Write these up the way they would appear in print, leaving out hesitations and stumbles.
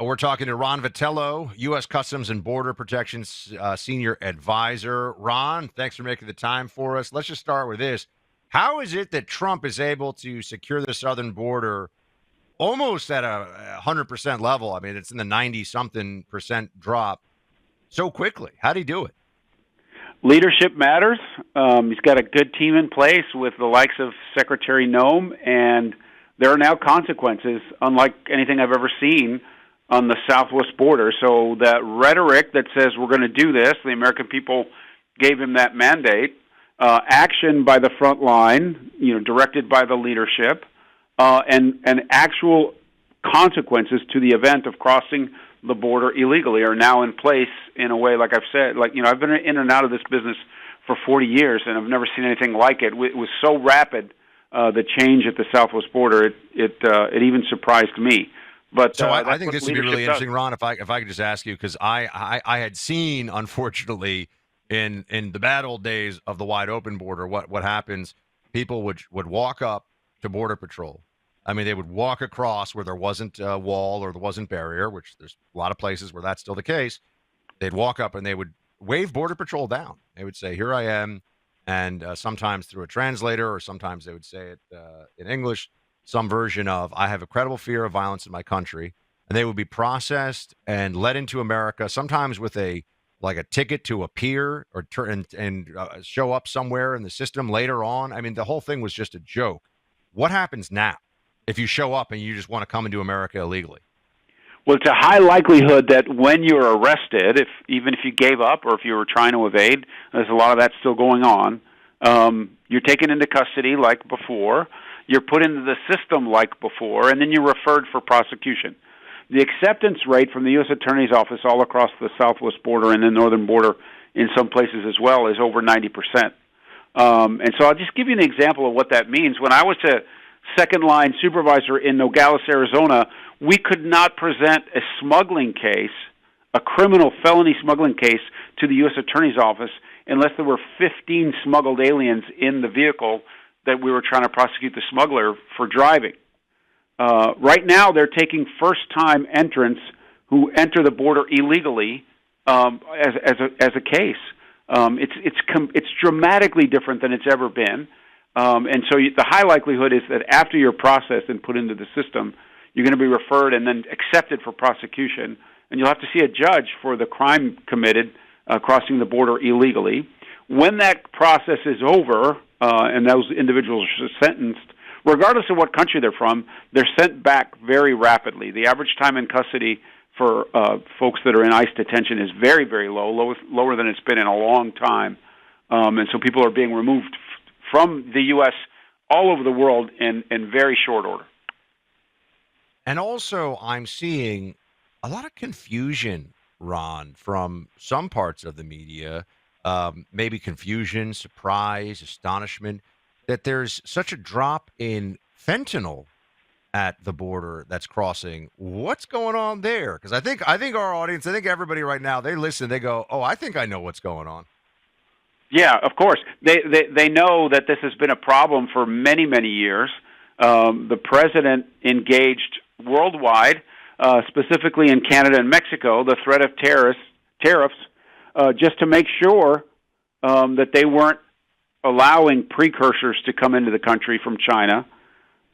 We're talking to Ron Vitiello, U.S. Customs and Border Protection Senior Advisor. Ron, thanks for making the time for us. Let's just start with this. How is it that Trump is able to secure the southern border almost at a 100% level? I mean, it's in the 90-something percent drop so quickly. How did he do it? Leadership matters. He's got a good team in place with the likes of Secretary Noem, and there are now consequences, unlike anything I've ever seen on the southwest border. So that rhetoric that says we're going to do this, the American people gave him that mandate. Action by the front line, directed by the leadership, and actual consequences to the event of crossing the border illegally are now in place in a way, like I've said, I've been in and out of this business for 40 years, and I've never seen anything like it. It was so rapid, the change at the southwest border, it even surprised me. But so I think this would be really interesting, Ron, if I could just ask you, because I had seen, unfortunately, in the bad old days of the wide open border, what happens, people would walk up to Border Patrol. I mean, they would walk across where there wasn't a wall or there wasn't barrier, which there's a lot of places where that's still the case. They'd walk up and they would wave Border Patrol down. They would say, "Here I am," and sometimes through a translator, or sometimes they would say it in English, some version of, "I have a credible fear of violence in my country," and they would be processed and led into America, sometimes with a ticket to appear or show up somewhere in the system later on. I mean, the whole thing was just a joke. What happens now if you show up and you just want to come into America illegally? Well, it's a high likelihood that when you're arrested, even if you gave up or if you were trying to evade, there's a lot of that still going on, you're taken into custody like before, you're put into the system like before, and then you're referred for prosecution. The acceptance rate from the U.S. Attorney's Office all across the southwest border and the northern border in some places as well is over 90%. And so I'll just give you an example of what that means. When I was a second-line supervisor in Nogales, Arizona, we could not present a smuggling case, a criminal felony smuggling case, to the U.S. Attorney's Office unless there were 15 smuggled aliens in the vehicle that we were trying to prosecute the smuggler for driving. Right now, they're taking first-time entrants who enter the border illegally as a case. It's dramatically different than it's ever been. And so the high likelihood is that after you're processed and put into the system, you're going to be referred and then accepted for prosecution, and you'll have to see a judge for the crime committed crossing the border illegally. When that process is over and those individuals are sentenced, regardless of what country they're from, they're sent back very rapidly. The average time in custody for folks that are in ICE detention is very, very low, lower than it's been in a long time. And so people are being removed from the U.S. all over the world in very short order. And also, I'm seeing a lot of confusion, Ron, from some parts of the media, maybe confusion, surprise, astonishment, that there's such a drop in fentanyl at the border that's crossing. What's going on there? Because I think our audience, I think everybody right now, they listen, they go, "Oh, I think I know what's going on." Yeah, of course. They know that this has been a problem for many, many years. The president engaged worldwide, specifically in Canada and Mexico, the threat of tariffs, just to make sure that they weren't allowing precursors to come into the country from China,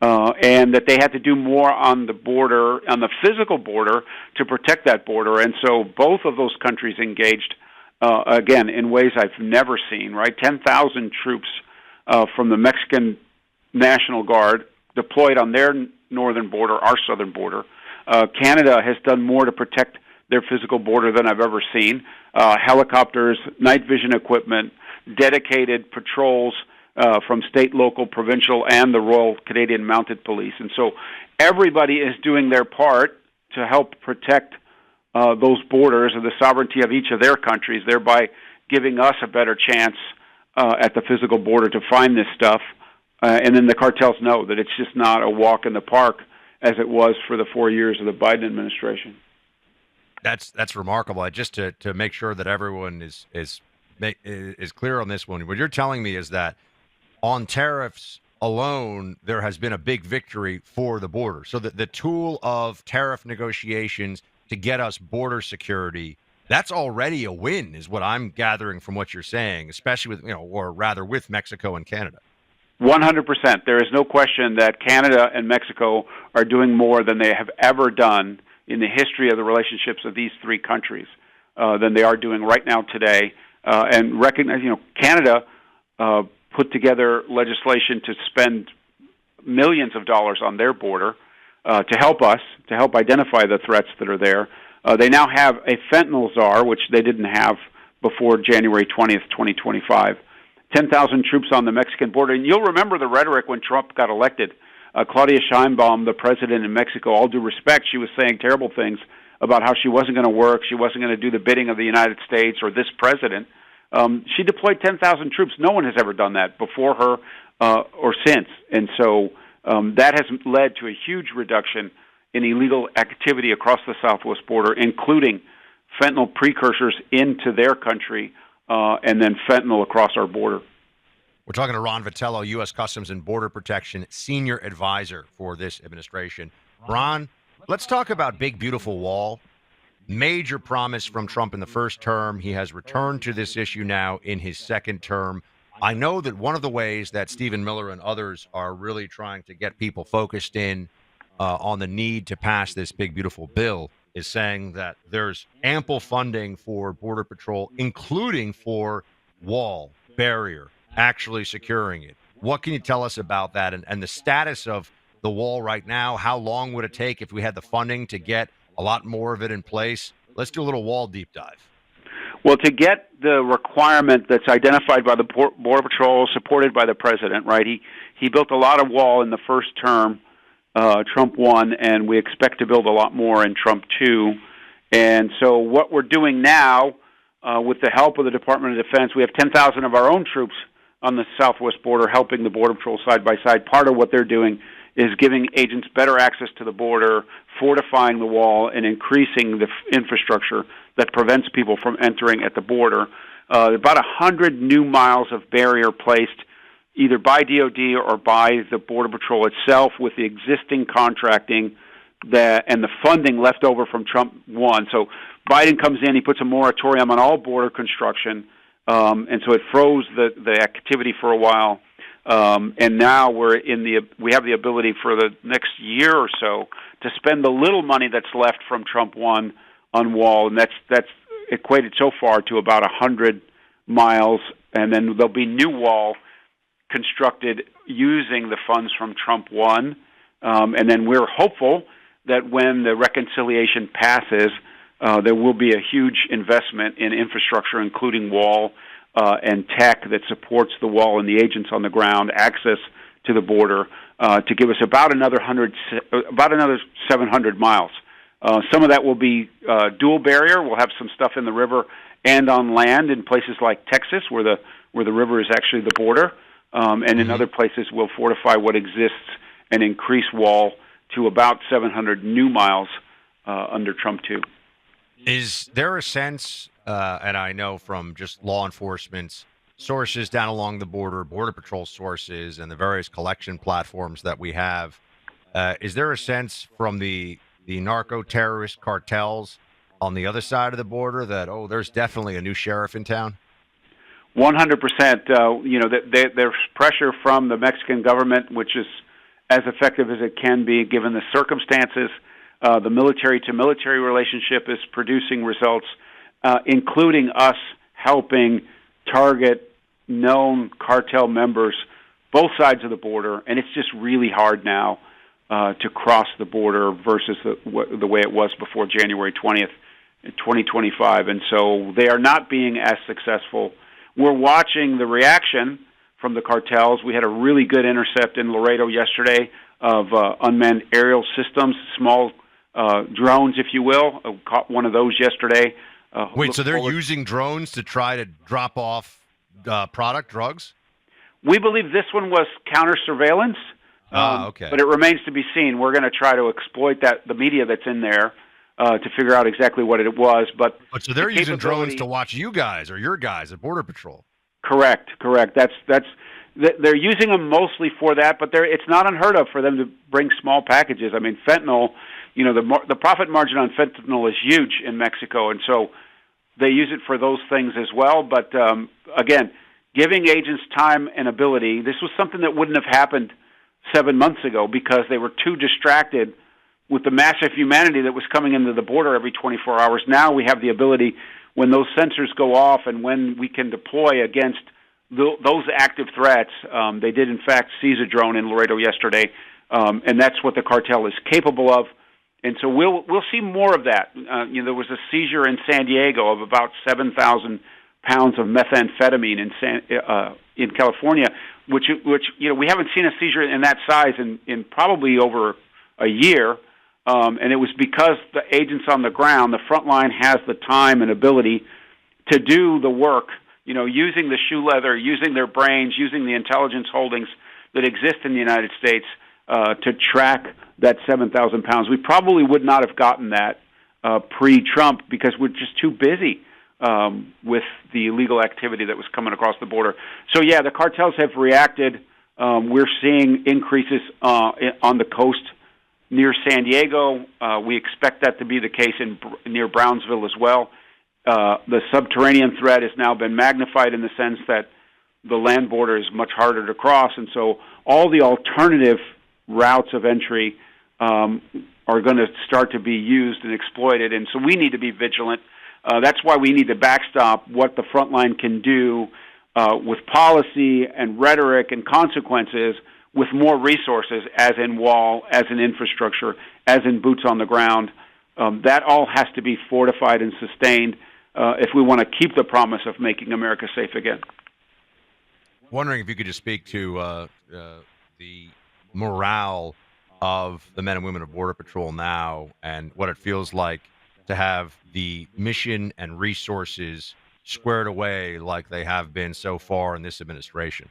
and that they had to do more on the border, on the physical border, to protect that border. And so both of those countries engaged, again, in ways I've never seen, right? 10,000 troops from the Mexican National Guard deployed on their northern border, our southern border. Canada has done more to protect their physical border than I've ever seen. Helicopters, night vision equipment, dedicated patrols from state, local, provincial, and the Royal Canadian Mounted Police. And so everybody is doing their part to help protect those borders and the sovereignty of each of their countries, thereby giving us a better chance at the physical border to find this stuff. And then the cartels know that it's just not a walk in the park as it was for the 4 years of the Biden administration. That's remarkable. Just to make sure that everyone is clear on this one, what you're telling me is that on tariffs alone, there has been a big victory for the border. So that the tool of tariff negotiations to get us border security, that's already a win, is what I'm gathering from what you're saying, especially with, or rather with Mexico and Canada. 100%. There is no question that Canada and Mexico are doing more than they have ever done in the history of the relationships of these three countries than they are doing right now today. And recognize, Canada put together legislation to spend millions of dollars on their border to help us, to help identify the threats that are there. They now have a fentanyl czar, which they didn't have before January 20th, 2025. 10,000 troops on the Mexican border. And you'll remember the rhetoric when Trump got elected. Claudia Sheinbaum, the president in Mexico, all due respect, she was saying terrible things about how she wasn't going to work, she wasn't going to do the bidding of the United States or this president. She deployed 10,000 troops. No one has ever done that before her or since. And so that has led to a huge reduction in illegal activity across the southwest border, including fentanyl precursors into their country, and then fentanyl across our border. We're talking to Ron Vitiello, U.S. Customs and Border Protection Senior Advisor for this administration. Ron, let's talk about Big Beautiful Wall. Major promise from Trump in the first term. He has returned to this issue now in his second term. I know that one of the ways that Stephen Miller and others are really trying to get people focused in on the need to pass this big, beautiful bill is saying that there's ample funding for Border Patrol, including for wall, barrier, actually securing it. What can you tell us about that and the status of the wall right now? How long would it take if we had the funding to get a lot more of it in place? Let's do a little wall deep dive. Well, to get the requirement that's identified by the Border Patrol, supported by the president, right? He built a lot of wall in the first term. Trump won, and we expect to build a lot more in Trump 2. And so what we're doing now, with the help of the Department of Defense, we have 10,000 of our own troops on the southwest border helping the Border Patrol side by side. Part of what they're doing is giving agents better access to the border, fortifying the wall, and increasing the infrastructure that prevents people from entering at the border. About 100 new miles of barrier placed either by DOD or by the Border Patrol itself with the existing contracting and the funding left over from Trump 1. So Biden comes in, he puts a moratorium on all border construction, and so it froze the activity for a while. And now we have the ability for the next year or so to spend the little money that's left from Trump 1 on wall, and that's equated so far to about 100 miles, and then there'll be new wall constructed using the funds from Trump 1, and then we're hopeful that when the reconciliation passes, there will be a huge investment in infrastructure, including wall and tech that supports the wall and the agents on the ground, access to the border, to give us about another 700 miles. Some of that will be dual barrier. We'll have some stuff in the river and on land in places like Texas, where the river is actually the border. And in other places, we'll fortify what exists and increase wall to about 700 new miles under Trump 2. Is there a sense, and I know from just law enforcement's sources down along the border, Border Patrol sources, and the various collection platforms that we have, is there a sense from the narco-terrorist cartels on the other side of the border that, there's definitely a new sheriff in town? 100%. There's pressure from the Mexican government, which is as effective as it can be given the circumstances. The military-to-military relationship is producing results, including us helping target known cartel members both sides of the border, and it's just really hard now to cross the border versus the way it was before January 20th, 2025, and so they are not being as successful. We're watching the reaction from the cartels. We had a really good intercept in Laredo yesterday of unmanned aerial systems, small drones, if you will. I caught one of those yesterday. Wait, so they're using drones to try to drop off drugs? We believe this one was counter-surveillance, okay. But it remains to be seen. We're going to try to exploit the media that's in there, to figure out exactly what it was. But so they're using drones to watch you guys or your guys at Border Patrol. Correct. They're using them mostly for that, but it's not unheard of for them to bring small packages. I mean, fentanyl, the profit margin on fentanyl is huge in Mexico, and so they use it for those things as well. But again, giving agents time and ability. This was something that wouldn't have happened 7 months ago because they were too distracted with the massive humanity that was coming into the border every 24 hours. Now we have the ability, when those sensors go off and when we can deploy against those active threats. They did, in fact, seize a drone in Laredo yesterday, and that's what the cartel is capable of. And so we'll see more of that. There was a seizure in San Diego of about 7,000 pounds of methamphetamine in California, which we haven't seen a seizure in that size in probably over a year. And it was because the agents on the ground, the front line, has the time and ability to do the work, using the shoe leather, using their brains, using the intelligence holdings that exist in the United States to track that 7,000 pounds. We probably would not have gotten that pre-Trump because we're just too busy with the illegal activity that was coming across the border. So, yeah, the cartels have reacted. We're seeing increases on the coast near San Diego. We expect that to be the case near Brownsville as well. The subterranean threat has now been magnified in the sense that the land border is much harder to cross, and so all the alternative routes of entry are going to start to be used and exploited, and so we need to be vigilant. That's why we need to backstop what the front line can do with policy and rhetoric and consequences with more resources, as in wall, as in infrastructure, as in boots on the ground. That all has to be fortified and sustained if we want to keep the promise of making America safe again. Wondering if you could just speak to the morale of the men and women of Border Patrol now and what it feels like to have the mission and resources squared away like they have been so far in this administration.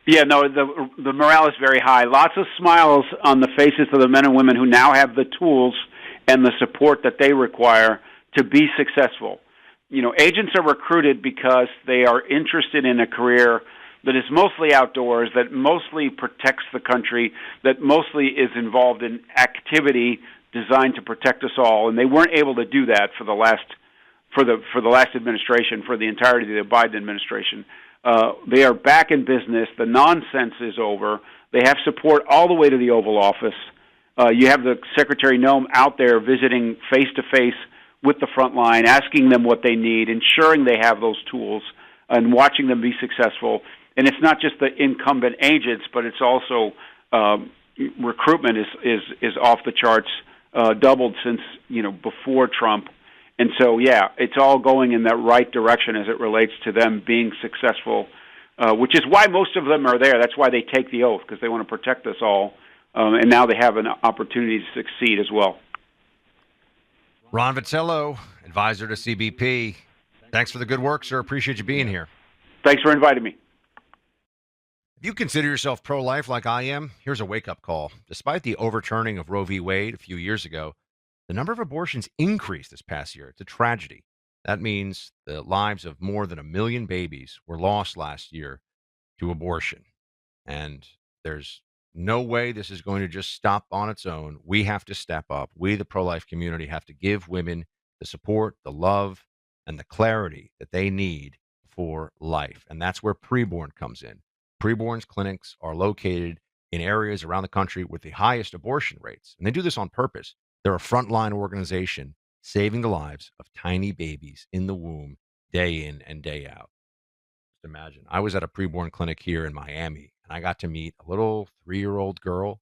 Yeah, no, the morale is very high. Lots of smiles on the faces of the men and women who now have the tools and the support that they require to be successful. Agents are recruited because they are interested in a career that is mostly outdoors, that mostly protects the country, that mostly is involved in activity designed to protect us all, and they weren't able to do that for the last administration, for the entirety of the Biden administration. They are back in business. The nonsense is over. They have support all the way to the Oval Office. You have the Secretary Noem out there visiting face-to-face with the front line, asking them what they need, ensuring they have those tools, and watching them be successful. And it's not just the incumbent agents, but it's also recruitment is off the charts, doubled since before Trump. And so, yeah, it's all going in that right direction as it relates to them being successful, which is why most of them are there. That's why they take the oath, because they want to protect us all. And now they have an opportunity to succeed as well. Ron Vitiello, advisor to CBP. Thanks for the good work, sir. Appreciate you being here. Thanks for inviting me. If you consider yourself pro-life like I am, here's a wake-up call. Despite the overturning of Roe v. Wade a few years ago, the number of abortions increased this past year. It's a tragedy. That means the lives of more than 1 million babies were lost last year to abortion. And there's no way this is going to just stop on its own. We have to step up. We, the pro-life community, have to give women the support, the love, and the clarity that they need for life. And that's where preborn comes in. Preborn's clinics are located in areas around the country with the highest abortion rates. And they do this on purpose. They're a frontline organization saving the lives of tiny babies in the womb day in and day out. Just imagine. I was at a preborn clinic here in Miami, and I got to meet a little 3-year-old girl,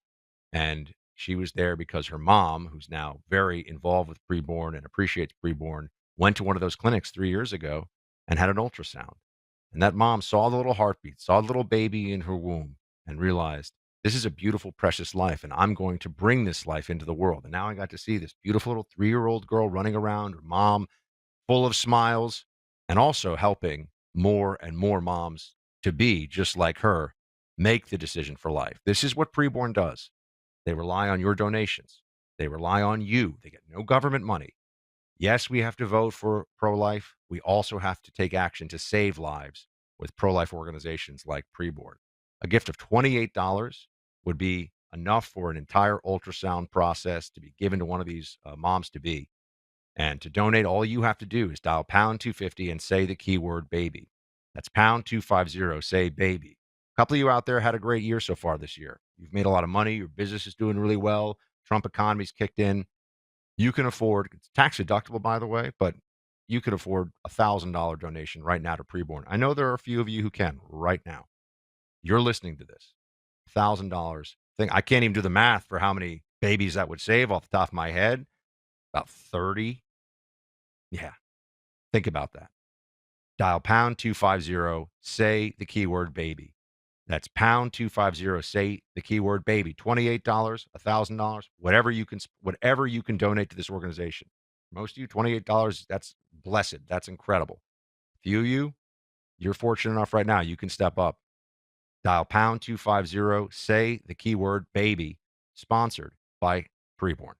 and she was there because her mom, who's now very involved with preborn and appreciates preborn, went to one of those clinics 3 years ago and had an ultrasound. And that mom saw the little heartbeat, saw the little baby in her womb, and realized, this is a beautiful, precious life, and I'm going to bring this life into the world. And now I got to see this beautiful little 3-year-old girl running around, her mom full of smiles, and also helping more and more moms to be just like her, make the decision for life. This is what preborn does. They rely on your donations. They rely on you. They get no government money. Yes, we have to vote for pro-life. We also have to take action to save lives with pro-life organizations like preborn. A gift of $28 would be enough for an entire ultrasound process to be given to one of these moms-to-be. And to donate, all you have to do is dial pound 250 and say the keyword baby. That's pound 250, say baby. A couple of you out there had a great year so far this year. You've made a lot of money. Your business is doing really well. Trump economy's kicked in. You can afford, it's tax deductible, by the way, but you could afford $1,000 donation right now to preborn. I know there are a few of you who can right now. You're listening to this. $1,000 thing. I can't even do the math for how many babies that would save off the top of my head. About 30. Yeah. Think about that. Dial pound 250, say the keyword baby. That's pound 250, say the keyword baby. $28, $1,000, whatever you can donate to this organization. Most of you, $28, that's blessed. That's incredible. Few of you, you're fortunate enough right now, you can step up. Dial pound 250, say the keyword baby, sponsored by Preborn.